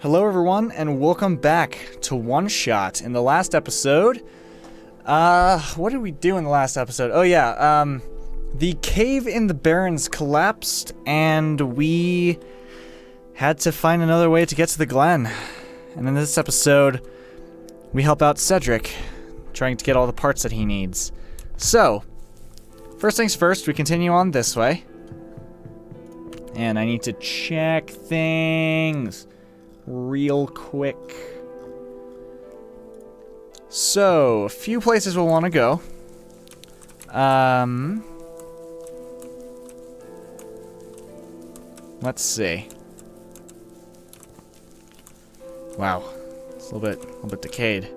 Hello everyone, and welcome back to OneShot. In the last episode, what did we do in the last episode? Oh yeah, the cave in the Barrens collapsed, and we had to find another way to get to the Glen. And in this episode, we help out Cedric, trying to get all the parts that he needs. So, first things first, we continue on this way. And I need to check things real quick. So, a few places we'll want to go. Let's see. Wow, it's a little bit decayed.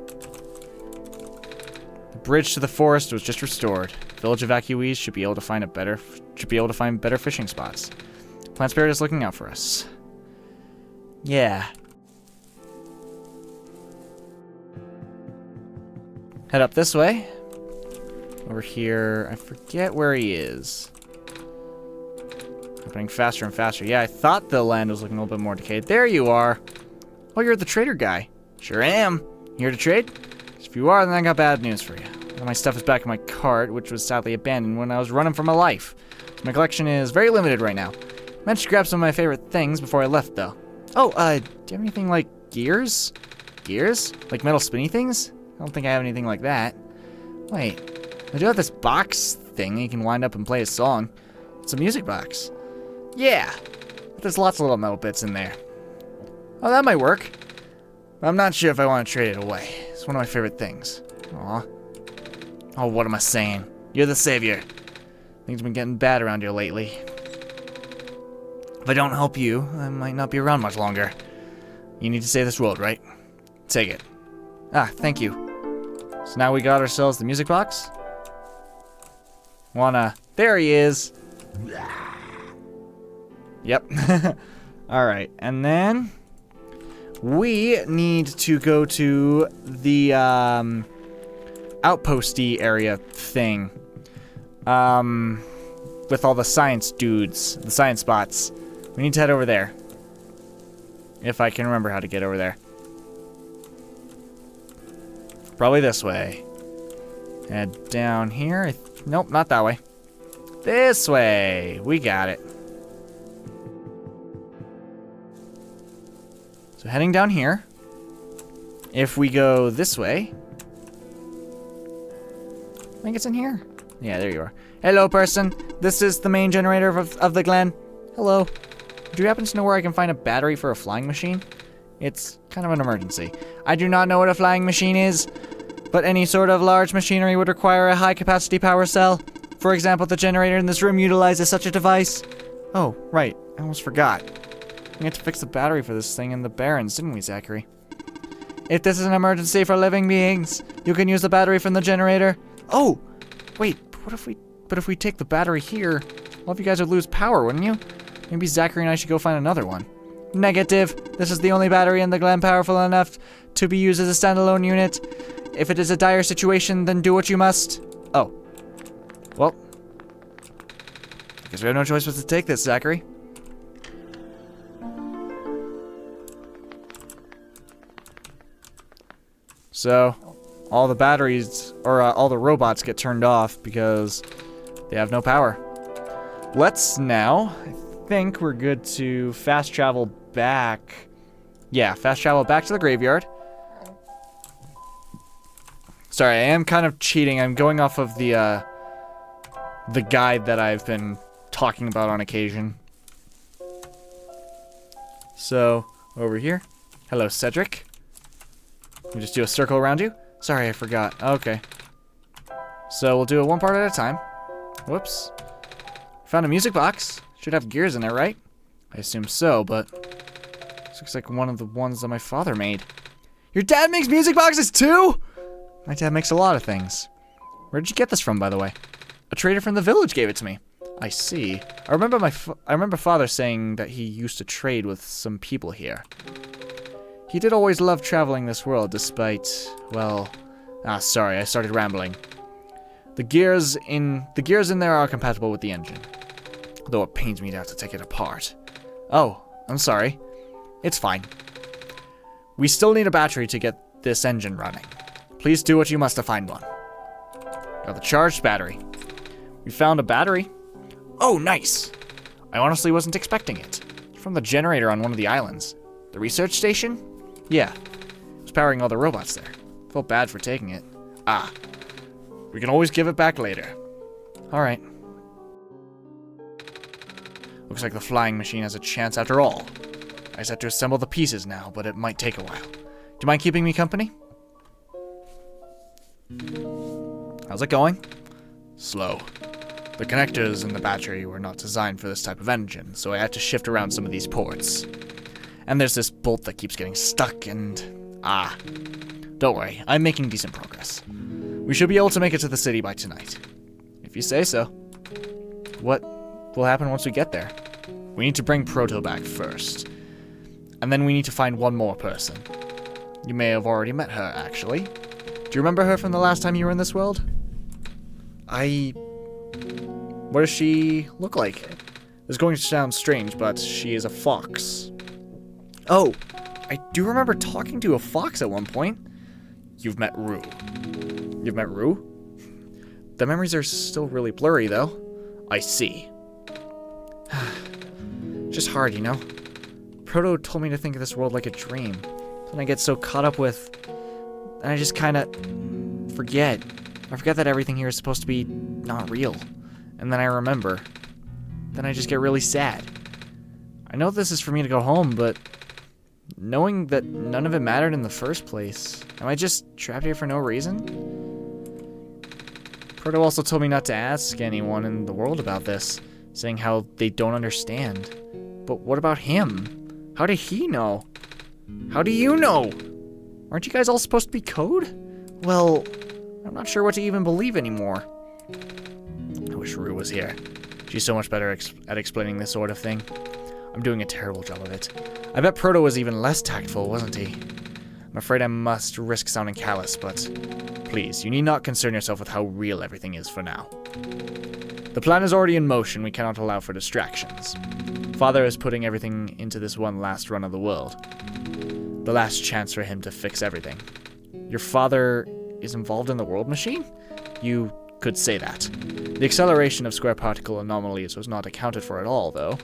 The bridge to the forest was just restored. Village evacuees should be able to find better fishing spots. Plant Spirit is looking out for us. Yeah. Head up this way. Over here, I forget where he is. Happening faster and faster. Yeah, I thought the land was looking a little bit more decayed. There you are. Oh, you're the trader guy. Sure am. Here to trade? If you are, then I got bad news for you. All my stuff is back in my cart, which was sadly abandoned when I was running for my life. So my collection is very limited right now. Managed to grab some of my favorite things before I left, though. Oh, do you have anything like gears? Gears? Like metal spinny things? I don't think I have anything like that. Wait, I do have this box thing you can wind up and play a song. It's a music box. Yeah, but there's lots of little metal bits in there. Oh, that might work. But I'm not sure if I want to trade it away. It's one of my favorite things. Aw. Oh, what am I saying? You're the savior. Things have been getting bad around here lately. If I don't help you, I might not be around much longer. You need to save this world, right? Take it. Ah, thank you. So now we got ourselves the music box. There he is. Yep. Alright, and then we need to go to the outposty area thing. With all the science dudes, the science bots. We need to head over there. If I can remember how to get over there. Probably this way. Head down here. Nope, not that way. This way. We got it. So heading down here. If we go this way. I think it's in here. Yeah, there you are. Hello, person. This is the main generator of the Glen. Hello. Do you happen to know where I can find a battery for a flying machine? It's kind of an emergency. I do not know what a flying machine is, but any sort of large machinery would require a high-capacity power cell. For example, the generator in this room utilizes such a device. Oh, right. I almost forgot. We had to fix the battery for this thing in the Barrens, didn't we, Zachary? If this is an emergency for living beings, you can use the battery from the generator. Oh! Wait, but if we take the battery here, all of you guys would lose power, wouldn't you? Maybe Zachary and I should go find another one. Negative. This is the only battery in the Glen powerful enough to be used as a standalone unit. If it is a dire situation, then do what you must. Oh. Well. I guess we have no choice but to take this, Zachary. So, all the batteries, or all the robots get turned off because they have no power. Let's now, I think we're good to fast travel back. Yeah, fast travel back to the graveyard. Sorry, I am kind of cheating. I'm going off of the guide that I've been talking about on occasion. So, over here. Hello, Cedric. We just do a circle around you? Sorry, I forgot. Okay. So, we'll do it one part at a time. Whoops. Found a music box. Should have gears in there, right? I assume so, but this looks like one of the ones that my father made. Your dad makes music boxes too? My dad makes a lot of things. Where did you get this from, by the way? A trader from the village gave it to me. I see. I remember father saying that he used to trade with some people here. He did always love traveling this world despite, well, sorry, I started rambling. The gears in there are compatible with the engine. Though it pains me to have to take it apart. Oh, I'm sorry. It's fine. We still need a battery to get this engine running. Please do what you must to find one. Got the charged battery. We found a battery. Oh, nice. I honestly wasn't expecting it. It's from the generator on one of the islands. The research station? Yeah. It was powering all the robots there. Felt bad for taking it. Ah. We can always give it back later. Alright. Looks like the flying machine has a chance after all. I just have to assemble the pieces now, but it might take a while. Do you mind keeping me company? How's it going? Slow. The connectors in the battery were not designed for this type of engine, so I had to shift around some of these ports. And there's this bolt that keeps getting stuck and... Ah. Don't worry, I'm making decent progress. We should be able to make it to the city by tonight. If you say so. What will happen once we get there? We need to bring Proto back first. And then we need to find one more person. You may have already met her, actually. Do you remember her from the last time you were in this world? What does she look like? This is going to sound strange, but she is a fox. Oh, I do remember talking to a fox at one point. You've met Rue. You've met Rue? The memories are still really blurry, though. I see. Just hard, you know? Proto told me to think of this world like a dream. Then I get so caught up with... And I just kinda... forget. I forget that everything here is supposed to be not real. And then I remember. Then I just get really sad. I know this is for me to go home, but... knowing that none of it mattered in the first place, am I just trapped here for no reason? Proto also told me not to ask anyone in the world about this, saying how they don't understand. But what about him? How did he know? How do you know? Aren't you guys all supposed to be code? Well, I'm not sure what to even believe anymore. I wish Rue was here. She's so much better at explaining this sort of thing. I'm doing a terrible job of it. I bet Proto was even less tactful, wasn't he? I'm afraid I must risk sounding callous, but please, you need not concern yourself with how real everything is for now. The plan is already in motion. We cannot allow for distractions. Father is putting everything into this one last run of the world. The last chance for him to fix everything. Your father is involved in the world machine? You could say that. The acceleration of square particle anomalies was not accounted for at all, though.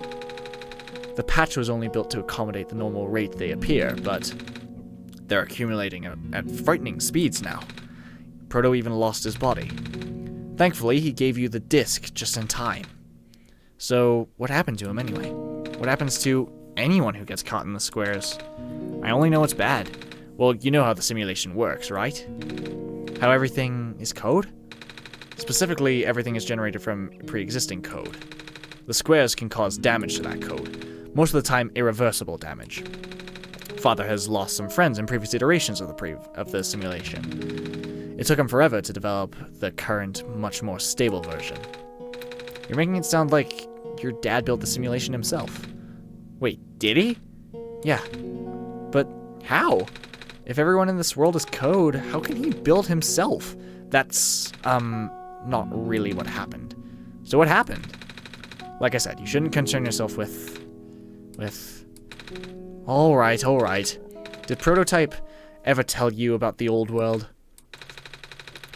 The patch was only built to accommodate the normal rate they appear, but they're accumulating at frightening speeds now. Proto even lost his body. Thankfully, he gave you the disc just in time. So, what happened to him anyway? What happens to anyone who gets caught in the squares? I only know it's bad. Well, you know how the simulation works, right? How everything is code? Specifically, everything is generated from pre-existing code. The squares can cause damage to that code, most of the time irreversible damage. Father has lost some friends in previous iterations of the simulation. It took him forever to develop the current, much more stable version. You're making it sound like your dad built the simulation himself. Wait, did he? Yeah. But how? If everyone in this world is code, how can he build himself? That's, not really what happened. So what happened? Like I said, you shouldn't concern yourself with... Alright. Did Prototype ever tell you about the old world?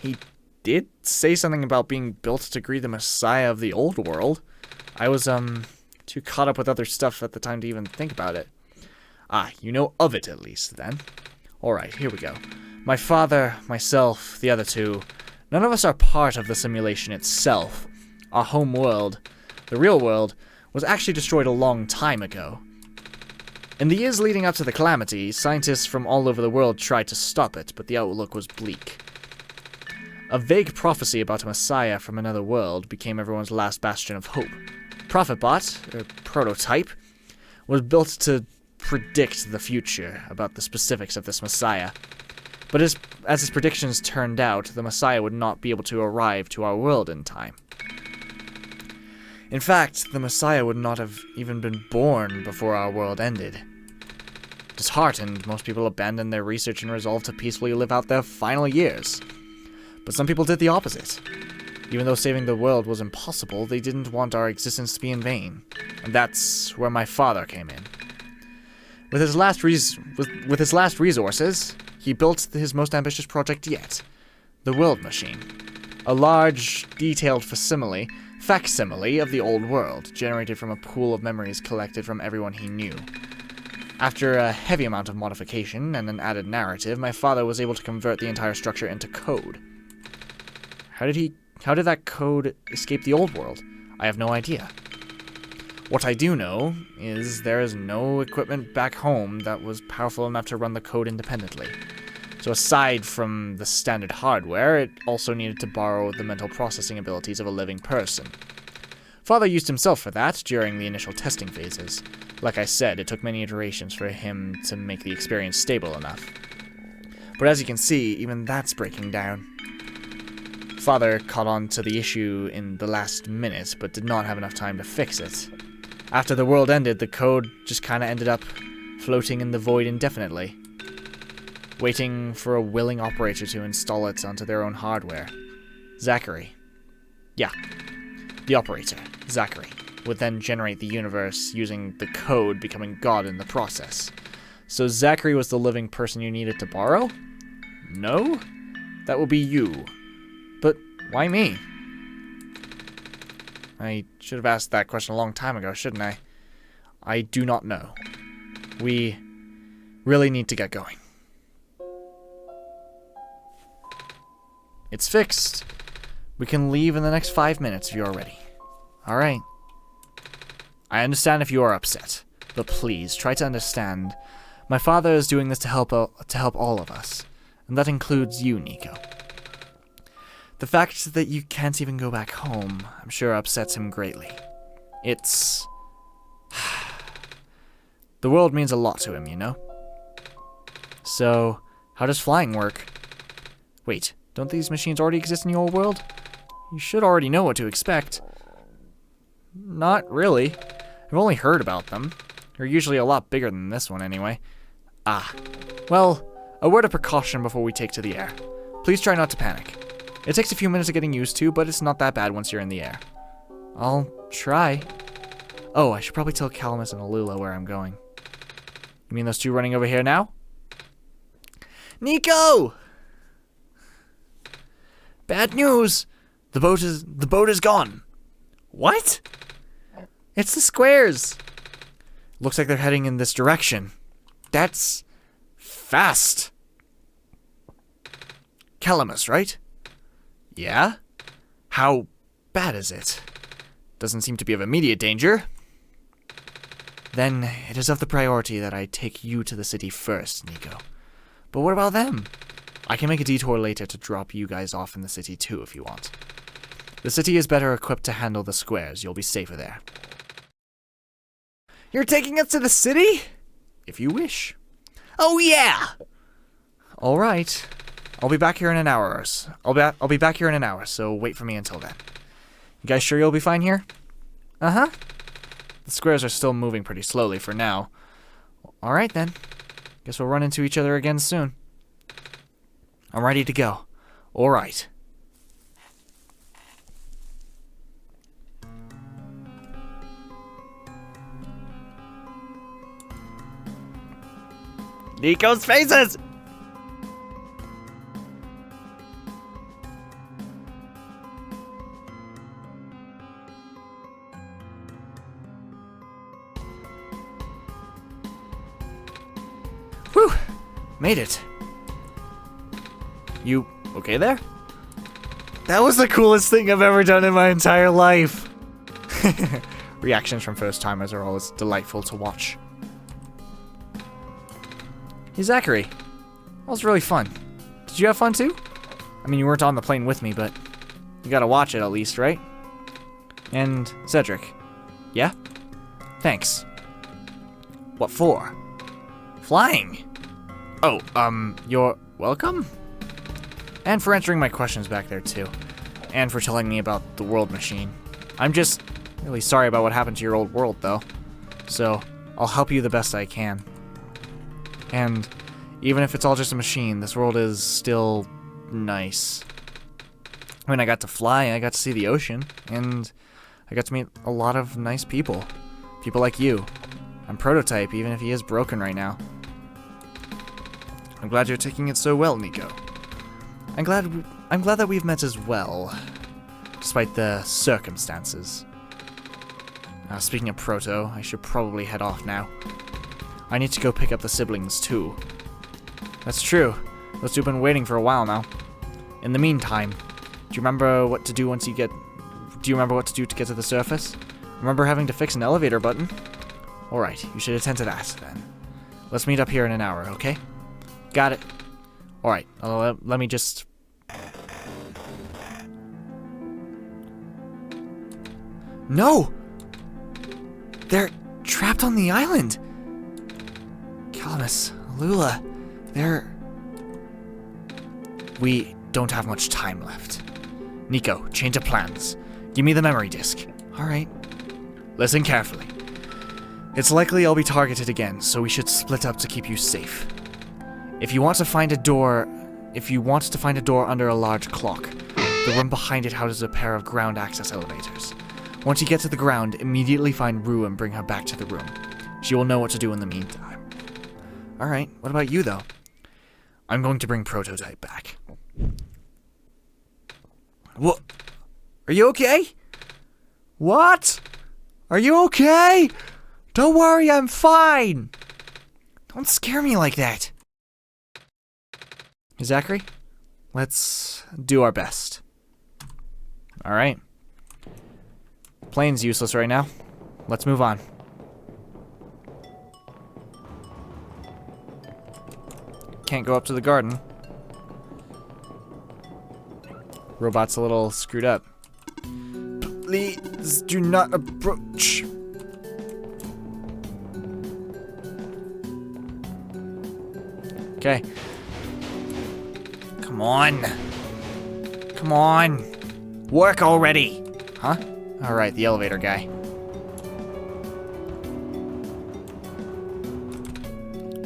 He did say something about being built to greet the Messiah of the old world. I was, too caught up with other stuff at the time to even think about it. Ah, you know of it at least, then. Alright, here we go. My father, myself, the other two, none of us are part of the simulation itself. Our home world, the real world, was actually destroyed a long time ago. In the years leading up to the calamity, scientists from all over the world tried to stop it, but the outlook was bleak. A vague prophecy about a messiah from another world became everyone's last bastion of hope. ProfitBot, or Prototype, was built to predict the future about the specifics of this messiah. But as his predictions turned out, the messiah would not be able to arrive to our world in time. In fact, the messiah would not have even been born before our world ended. Disheartened, most people abandoned their research and resolved to peacefully live out their final years. But some people did the opposite. Even though saving the world was impossible, they didn't want our existence to be in vain. And that's where my father came in. With his last resources, he built his most ambitious project yet, the World Machine. A large, detailed facsimile of the old world, generated from a pool of memories collected from everyone he knew. After a heavy amount of modification and an added narrative, my father was able to convert the entire structure into code. How did that code escape the old world? I have no idea. What I do know is there is no equipment back home that was powerful enough to run the code independently. So aside from the standard hardware, it also needed to borrow the mental processing abilities of a living person. Father used himself for that during the initial testing phases. Like I said, it took many iterations for him to make the experience stable enough. But as you can see, even that's breaking down. Father caught on to the issue in the last minute, but did not have enough time to fix it. After the world ended, the code just kinda ended up floating in the void indefinitely, waiting for a willing operator to install it onto their own hardware. Zachary. Yeah, the operator, Zachary, would then generate the universe using the code, becoming God in the process. So Zachary was the living person you needed to borrow? No? That would be you. But why me? I should have asked that question a long time ago, shouldn't I? I do not know. We really need to get going. It's fixed. We can leave in the next 5 minutes if you're ready. Alright. I understand if you are upset, but please try to understand. My father is doing this to help all of us, and that includes you, Nico. The fact that you can't even go back home, I'm sure upsets him greatly. It's... The world means a lot to him, you know? So, how does flying work? Wait, don't these machines already exist in your world? You should already know what to expect. Not really. I've only heard about them. They're usually a lot bigger than this one anyway. Ah. Well, a word of precaution before we take to the air. Please try not to panic. It takes a few minutes of getting used to, but it's not that bad once you're in the air. I'll try. Oh, I should probably tell Calamus and Alula where I'm going. You mean those two running over here now? Nico! Bad news! The boat is gone. What? It's the squares. Looks like they're heading in this direction. That's fast. Calamus, right? Yeah? How bad is it? Doesn't seem to be of immediate danger. Then it is of the priority that I take you to the city first, Nico. But what about them? I can make a detour later to drop you guys off in the city too if you want. The city is better equipped to handle the squares. You'll be safer there. You're taking us to the city? If you wish. Oh yeah! Alright. I'll be back here in an hour or so. I'll be back here in an hour, so wait for me until then. You guys sure you'll be fine here? Uh-huh. The squares are still moving pretty slowly for now. Alright then. Guess we'll run into each other again soon. I'm ready to go. Alright. Nico's faces! Whew! Made it. You okay there? That was the coolest thing I've ever done in my entire life. Reactions from first-timers are always delightful to watch. Hey, Zachary. That was really fun. Did you have fun too? I mean, you weren't on the plane with me, but you gotta watch it at least, right? And Cedric. Yeah? Thanks. What for? Flying. Oh, you're welcome? And for answering my questions back there too. And for telling me about the world machine. I'm just really sorry about what happened to your old world, though. So, I'll help you the best I can. And even if it's all just a machine, this world is still nice. I mean, I got to fly, I got to see the ocean, and I got to meet a lot of nice people. People like you. I'm Prototype, even if he is broken right now. I'm glad you're taking it so well, Nico. I'm glad that we've met as well, despite the circumstances. Speaking of Proto, I should probably head off now. I need to go pick up the siblings, too. That's true. Those two have been waiting for a while now. In the meantime, do you remember what to do once you get... Do you remember what to do to get to the surface? Remember having to fix an elevator button? Alright, you should attend to that, then. Let's meet up here in an hour, okay? Got it. Alright, let me just... No! They're trapped on the island! Calamus, Lula, they're... We don't have much time left. Nico, change of plans. Give me the memory disk. Alright. Listen carefully. It's likely I'll be targeted again, so we should split up to keep you safe. If you want to find a door under a large clock, the room behind it houses a pair of ground access elevators. Once you get to the ground, immediately find Rue and bring her back to the room. She will know what to do in the meantime. Alright, what about you though? I'm going to bring Prototype back. What? Are you okay? What? Are you okay? Don't worry, I'm fine. Don't scare me like that. Zachary, let's do our best. Alright. Plane's useless right now. Let's move on. Can't go up to the garden. Robot's a little screwed up. Please do not approach. Okay. Come on. Come on. Work already. Huh? Alright, the elevator guy.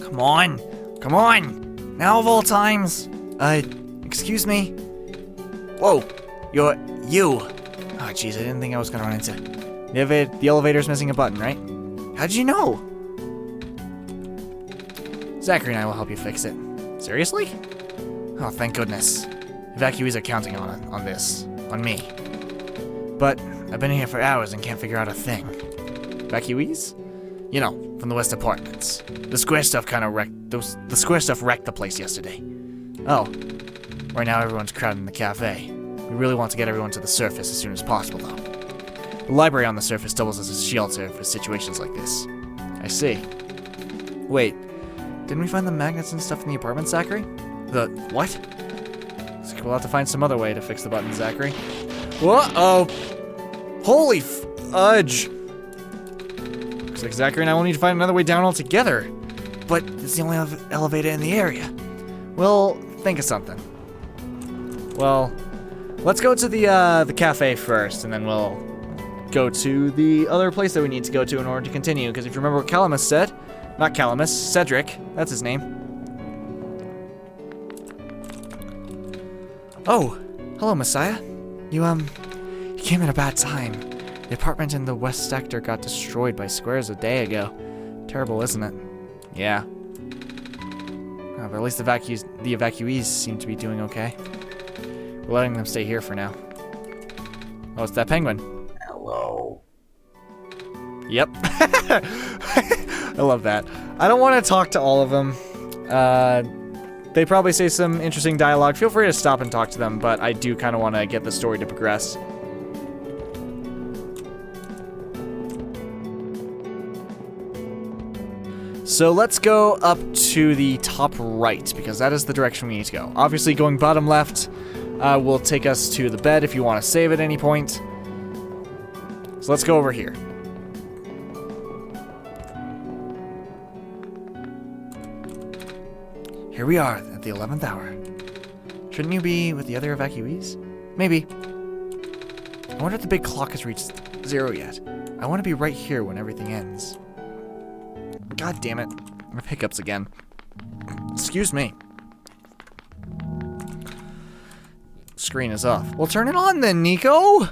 Come on. Come on. Now of all times. Excuse me. Whoa. You. Oh, jeez, I didn't think I was gonna run into... The elevator's missing a button, right? How'd you know? Zachary and I will help you fix it. Seriously? Oh, thank goodness. Evacuees are counting on this. On me. But I've been here for hours and can't figure out a thing. Evacuees? You know, from the West Apartments. The square stuff the square stuff wrecked the place yesterday. Oh. Right now everyone's crowded in the cafe. We really want to get everyone to the surface as soon as possible, though. The library on the surface doubles as a shelter for situations like this. I see. Wait. Didn't we find the magnets and stuff in the apartment, Zachary? The what? We'll have to find some other way to fix the button, Zachary. Uh-oh! Holy fudge! Looks like Zachary and I will need to find another way down altogether. But it's the only elevator in the area. We'll think of something. Well, let's go to the cafe first, and then we'll go to the other place that we need to go to in order to continue. Because if you remember what Calamus said, not Calamus, Cedric, that's his name. Oh, hello, Messiah. You came at a bad time. The apartment in the west sector got destroyed by squares a day ago. Terrible, isn't it? Yeah. Oh, but at least the evacuees seem to be doing okay. We're letting them stay here for now. Oh, it's that penguin. Hello. Yep. I love that. I don't want to talk to all of them. They probably say some interesting dialogue. Feel free to stop and talk to them, but I do kind of want to get the story to progress. So let's go up to the top right, because that is the direction we need to go. Obviously, going bottom left will take us to the bed if you want to save at any point. So let's go over here. Here we are at the 11th hour. Shouldn't you be with the other evacuees? Maybe. I wonder if the big clock has reached 0 yet. I want to be right here when everything ends. God damn it. I have hiccups again. Excuse me. Screen is off. Well, turn it on then, Nico!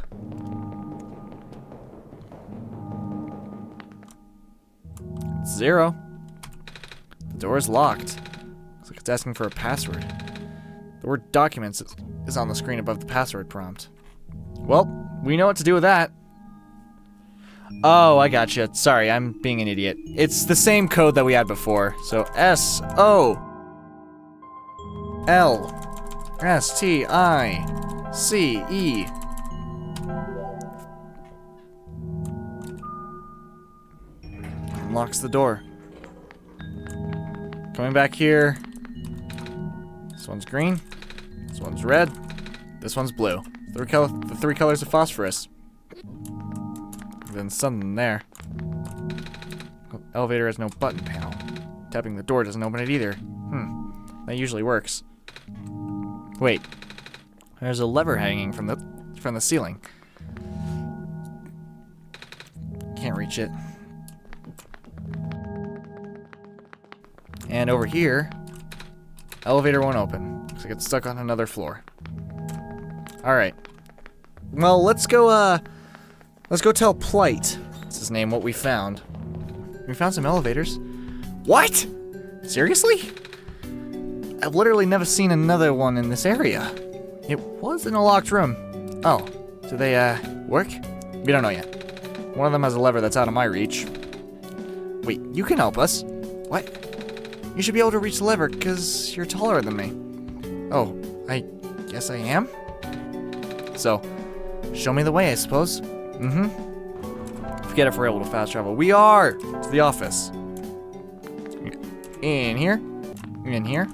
0. The door is locked. Looks like it's asking for a password. The word documents is on the screen above the password prompt. Well, we know what to do with that. Oh, I gotcha. Sorry, I'm being an idiot. It's the same code that we had before. So SOLSTICE. Unlocks the door. Coming back here. This one's green. This one's red. This one's blue. The three colors of phosphorus. Then something there. Elevator has no button panel. Tapping the door doesn't open it either. That usually works. Wait. There's a lever hanging from the ceiling. Can't reach it. And over here, elevator won't open. Looks like it's stuck on another floor. Alright. Well, let's go tell Plight, that's his name, what we found. We found some elevators. What? Seriously? I've literally never seen another one in this area. It was in a locked room. Oh, do they, work? We don't know yet. One of them has a lever that's out of my reach. Wait, you can help us. What? You should be able to reach the lever because you're taller than me. Oh, I guess I am? So, show me the way, I suppose. Forget if we're able to fast travel. We are! To the office. In here. In here.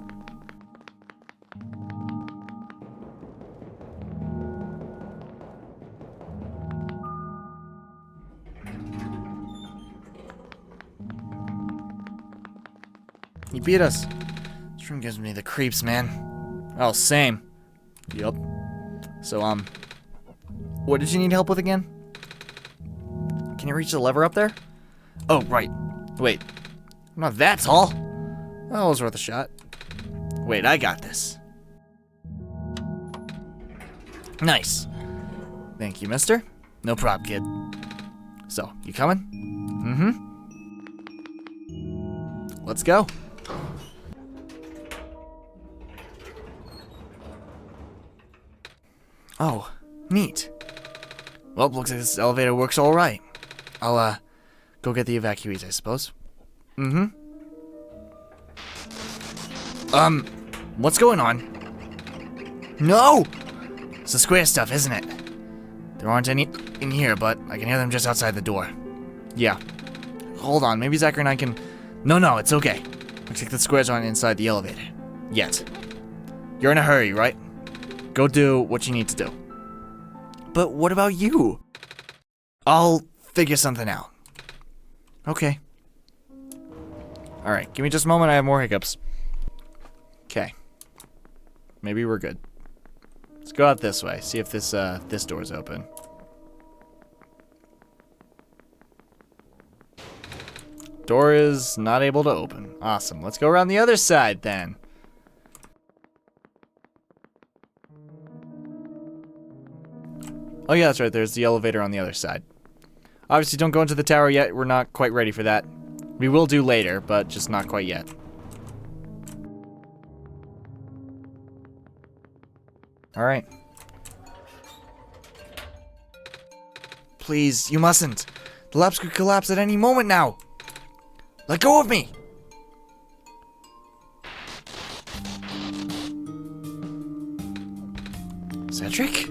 You beat us. This room gives me the creeps, man. Oh, same. Yup. So, what did you need help with again? Can you reach the lever up there? Oh, right. Wait. I'm not that tall. That was worth a shot. Wait, I got this. Nice. Thank you, mister. No prob, kid. So, you coming? Let's go. Oh, neat. Well, looks like this elevator works all right. I'll, go get the evacuees, I suppose. What's going on? No! It's the square stuff, isn't it? There aren't any in here, but I can hear them just outside the door. Yeah. Hold on, maybe Zachary and I can... No, it's okay. Looks like the squares aren't inside the elevator. Yet. You're in a hurry, right? Go do what you need to do. But what about you? I'll figure something out. Okay. Alright, give me just a moment, I have more hiccups. Okay. Maybe we're good. Let's go out this way, see if this door's open. Door is not able to open. Awesome. Let's go around the other side then. Oh yeah, that's right. There's the elevator on the other side. Obviously, don't go into the tower yet. We're not quite ready for that. We will do later, but just not quite yet. Alright. Please, you mustn't. The labs could collapse at any moment now. Let go of me! Cedric?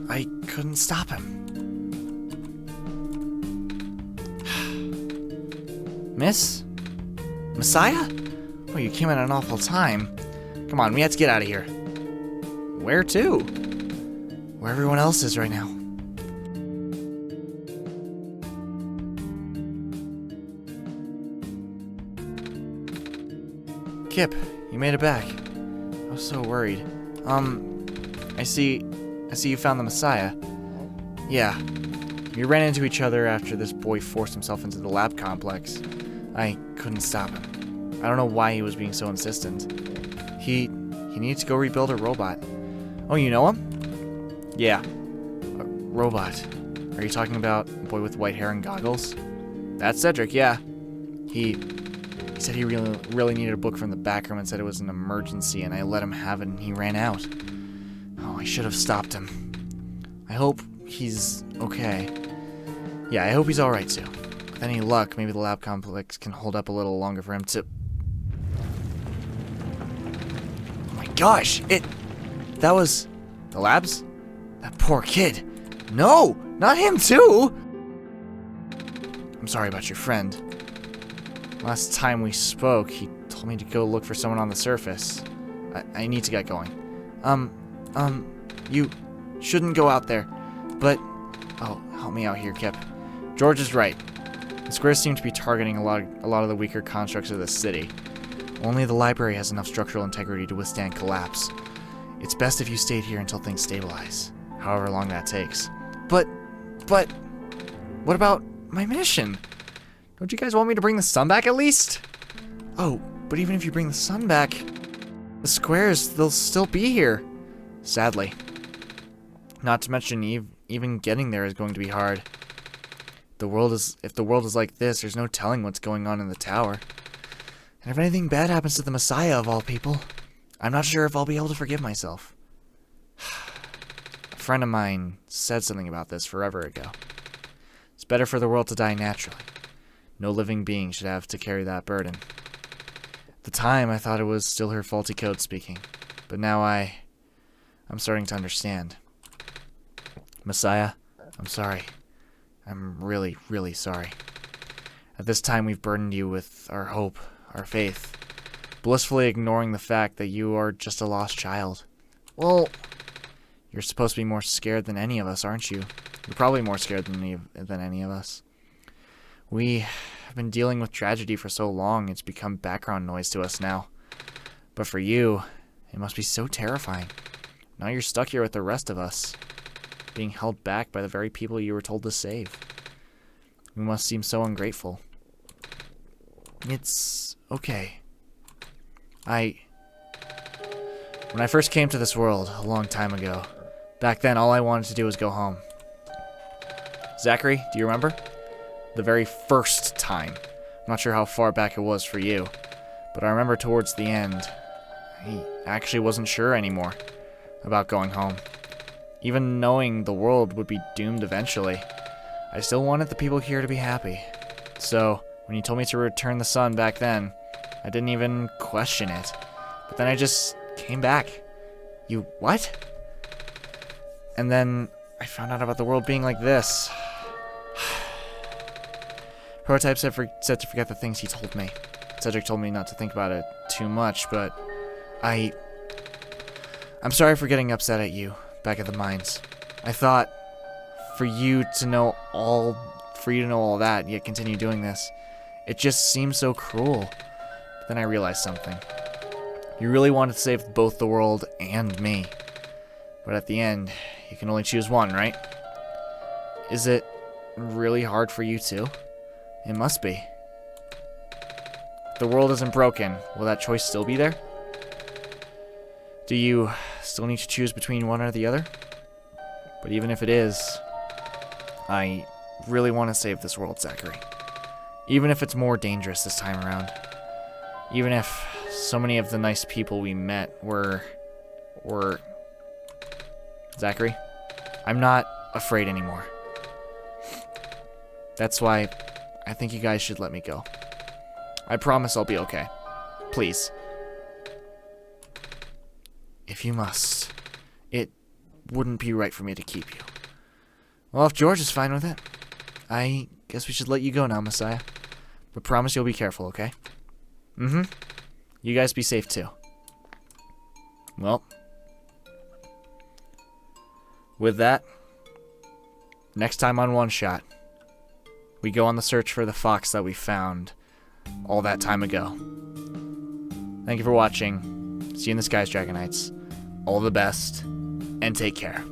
I couldn't stop him. Miss? Messiah? Oh, you came at an awful time. Come on, we have to get out of here. Where to? Where everyone else is right now. Kip, you made it back. I was so worried. I see you found the Messiah. Yeah. We ran into each other after this boy forced himself into the lab complex. I couldn't stop him. I don't know why he was being so insistent. He needs to go rebuild a robot. Oh, you know him? Yeah. robot? Are you talking about the boy with white hair and goggles? That's Cedric, yeah. He said he really needed a book from the back room and said it was an emergency, and I let him have it and he ran out. Oh, I should have stopped him. I hope he's okay. Yeah, I hope he's alright too. With any luck, maybe the lab complex can hold up a little longer for him to... Oh my gosh! That was... The labs? That poor kid. No! Not him too! I'm sorry about your friend. Last time we spoke, he told me to go look for someone on the surface. I need to get going. You shouldn't go out there. But... Oh, help me out here, Kip. George is right. The squares seem to be targeting a lot of the weaker constructs of the city. Only the library has enough structural integrity to withstand collapse. It's best if you stayed here until things stabilize, however long that takes. But, what about my mission? Don't you guys want me to bring the sun back at least? Oh, but even if you bring the sun back, the squares, they'll still be here. Sadly. Not to mention, even getting there is going to be hard. If the world is like this, there's no telling what's going on in the tower. And if anything bad happens to the Messiah of all people, I'm not sure if I'll be able to forgive myself. A friend of mine said something about this forever ago. It's better for the world to die naturally. No living being should have to carry that burden. At the time, I thought it was still her faulty code speaking. But now I'm starting to understand. Messiah, I'm sorry. I'm really, really sorry. At this time, we've burdened you with our hope, our faith, blissfully ignoring the fact that you are just a lost child. Well, you're supposed to be more scared than any of us, aren't you? You're probably more scared than any of us. We have been dealing with tragedy for so long, it's become background noise to us now. But for you, it must be so terrifying. Now you're stuck here with the rest of us, being held back by the very people you were told to save. We must seem so ungrateful. It's okay. When I first came to this world a long time ago, back then all I wanted to do was go home. Zachary, do you remember? The very first time. I'm not sure how far back it was for you, but I remember towards the end, I actually wasn't sure anymore about going home. Even knowing the world would be doomed eventually, I still wanted the people here to be happy. So, when you told me to return the sun back then, I didn't even question it. But then I just came back. You what? And then I found out about the world being like this. Prototype said to forget the things he told me. Cedric told me not to think about it too much, but I'm sorry for getting upset at you back at the mines. I thought for you to know all that, yet continue doing this. It just seems so cruel. But then I realized something. You really wanted to save both the world and me. But at the end, you can only choose one, right? Is it really hard for you too? It must be. If the world isn't broken, will that choice still be there? Do you still need to choose between one or the other? But even if it is, I really want to save this world, Zachary. Even if it's more dangerous this time around. Even if so many of the nice people we met were... Zachary, I'm not afraid anymore. That's why I think you guys should let me go. I promise I'll be okay. Please. If you must. It wouldn't be right for me to keep you. Well, if George is fine with it, I guess we should let you go now, Messiah. But promise you'll be careful, okay? Mm-hmm. You guys be safe, too. Well. With that, next time on OneShot, we go on the search for the fox that we found all that time ago. Thank you for watching. See you in the skies, Dragonites. All the best, and take care.